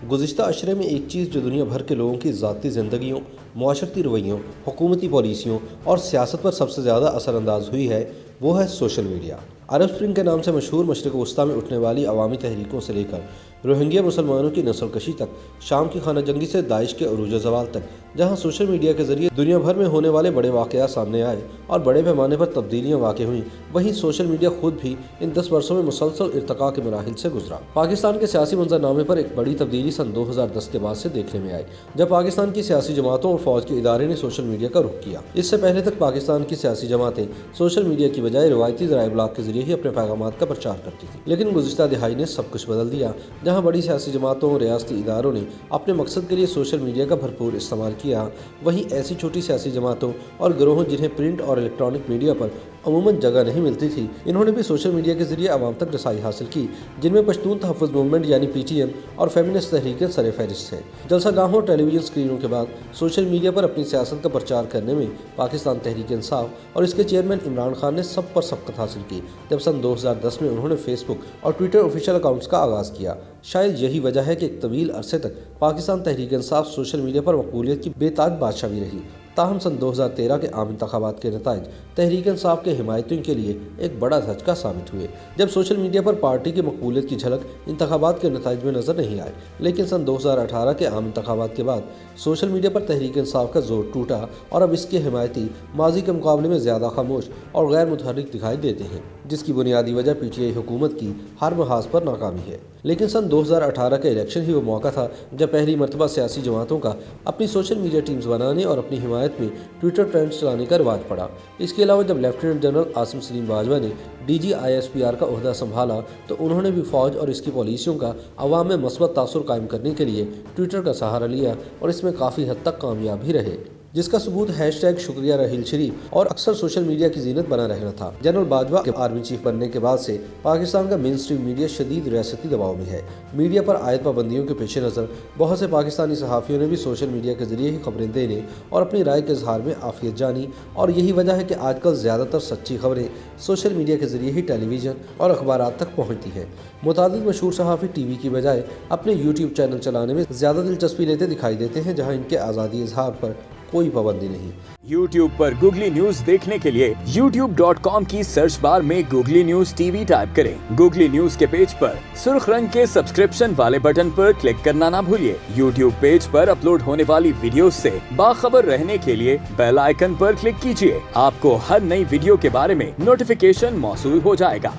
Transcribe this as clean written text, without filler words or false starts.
गुज़िश्ता अशरे में एक चीज़ जो दुनिया भर के लोगों की ज़ाती ज़िंदगियों, मुआशरती रवैयों, हुकूमती पॉलिसियों और सियासत पर सबसे ज़्यादा असरअंदाज हुई है, वो है सोशल मीडिया। अरब स्प्रिंग के नाम से मशहूर मशरिक़ वस्ता में उठने वाली अवामी तहरीकों से लेकर रोहिंग्या मुसलमानों की नस्लकशी तक, शाम की खाना जंगी से दाइश के अरूज ज़वाल तक, जहाँ सोशल मीडिया के ज़रिए दुनिया भर में होने वाले बड़े वाक़यात सामने आए और बड़े पैमाने पर तब्दीलियाँ वाक़ हुईं, वहीं सोशल मीडिया खुद भी इन 10 वर्षों में मुसलसल इर्तिका के मराहिल से गुजरा। पाकिस्तान के सियासी मंजरनामे पर एक बड़ी तब्दीली सन 2010 के बाद से देखने में आई, जब पाकिस्तान की सियासी जमातों और फौज के इदारे ने सोशल मीडिया का रुख किया। इससे पहले तक पाकिस्तान की सियासी जमातें सोशल मीडिया की बजाय रवायती ज़राए इब्लाग के जरिए ही अपने पैगाम का प्रचार करती थी, लेकिन गुज़िश्ता दिहाई ने सब कुछ बदल दिया, जहाँ बड़ी सियासी जमातों और रियासती इदारों ने अपने मकसद के लिए सोशल मीडिया का भरपूर इस्तेमाल किया। वहीं ऐसी छोटी सियासी जमातों और गिरोहों जिन्हें प्रिंट और इलेक्ट्रॉनिक मीडिया पर अमूमन जगह नहीं मिलती थी, इन्होंने भी सोशल मीडिया के जरिए आवाम तक रसाई हासिल की, जिनमें पश्तून तहफ़्फ़ुज़ मूवमेंट यानी PTM और फेमिनिस्ट तहरीकें सर फहरिस्त हैं। जलसागाहों और टेलीविजन स्क्रीनों के बाद सोशल मीडिया पर अपनी सियासत का प्रचार करने में पाकिस्तान तहरीक इंसाफ और इसके चेयरमैन इमरान खान ने सब पर सबकत हासिल की, जब सन 2010 में उन्होंने फेसबुक और ट्विटर ऑफिशियल अकाउंट्स का आगाज़ किया। शायद यही वजह है कि एक तवील अरसे तक पाकिस्तान तहरीक इंसाफ सोशल मीडिया पर मकबूलियत की बेताज बादशाही रही। ताहम सन 2013 के आम इंतखाबात के नताइज तहरीक इंसाफ के हिमायतियों के लिए एक बड़ा धचका साबित हुए, जब सोशल मीडिया पर पार्टी की मकबूलियत की झलक इंतखाबात के नताइज में नजर नहीं आए। लेकिन सन 2018 के आम इंतखाबात के बाद सोशल मीडिया पर तहरीक इंसाफ का जोर टूटा और अब इसके हिमायती माजी के मुकाबले में ज़्यादा खामोश और गैर मुतहर्रिक दिखाई देते हैं, जिसकी बुनियादी वजह PTI हुकूमत की हर महाज पर नाकामी है। लेकिन सन 2018 का इलेक्शन ही वो मौका था जब पहली मरतबा सियासी जमातों का अपनी सोशल मीडिया टीम्स बनाने और अपनी हिमायत में ट्विटर ट्रेंड्स चलाने का रिवाज पड़ा। इसके अलावा जब लेफ्टिनेंट जनरल आसिम सलीम बाजवा ने DG ISPR का ओहदा संभाला, तो उन्होंने भी फ़ौज और इसकी पॉलिसियों का अवाम में मस्बत तासुर कायम करने के लिए ट्विटर का सहारा लिया और इसमें काफ़ी हद तक कामयाब भी रहे, जिसका सबूत #शुक्रिया रहील शरीफ और अक्सर सोशल मीडिया की जीनत बना रहना था। जनरल बाजवा के आर्मी चीफ बनने के बाद से पाकिस्तान का मेन स्ट्रीम मीडिया शदीद रियासती दबाव में है। मीडिया पर आयद पाबंदियों के पेश नज़र बहुत से पाकिस्तानी सहाफ़ियों ने भी सोशल मीडिया के जरिए ही खबरें देने और अपनी राय के इजहार में आफियत जानी, और यही वजह है कि आजकल ज़्यादातर सच्ची खबरें सोशल मीडिया के जरिए ही टेलीविज़न और अखबारात तक पहुँचती हैं। मुतादिद मशहूर सहाफ़ी TV की बजाय अपने YouTube चैनल चलाने में ज़्यादा दिलचस्पी लेते दिखाई देते हैं, जहाँ इनके आज़ादी इजहार पर कोई पाबंदी नहीं। YouTube पर गूगली न्यूज देखने के लिए youtube.com की सर्च बार में गूगली न्यूज TV टाइप करें। गूगली न्यूज के पेज पर सुर्ख रंग के सब्सक्रिप्शन वाले बटन पर क्लिक करना ना भूलिए। YouTube पेज पर अपलोड होने वाली वीडियोस से बाखबर रहने के लिए बेल आइकन पर क्लिक कीजिए। आपको हर नई वीडियो के बारे में नोटिफिकेशन मौसूल हो जाएगा।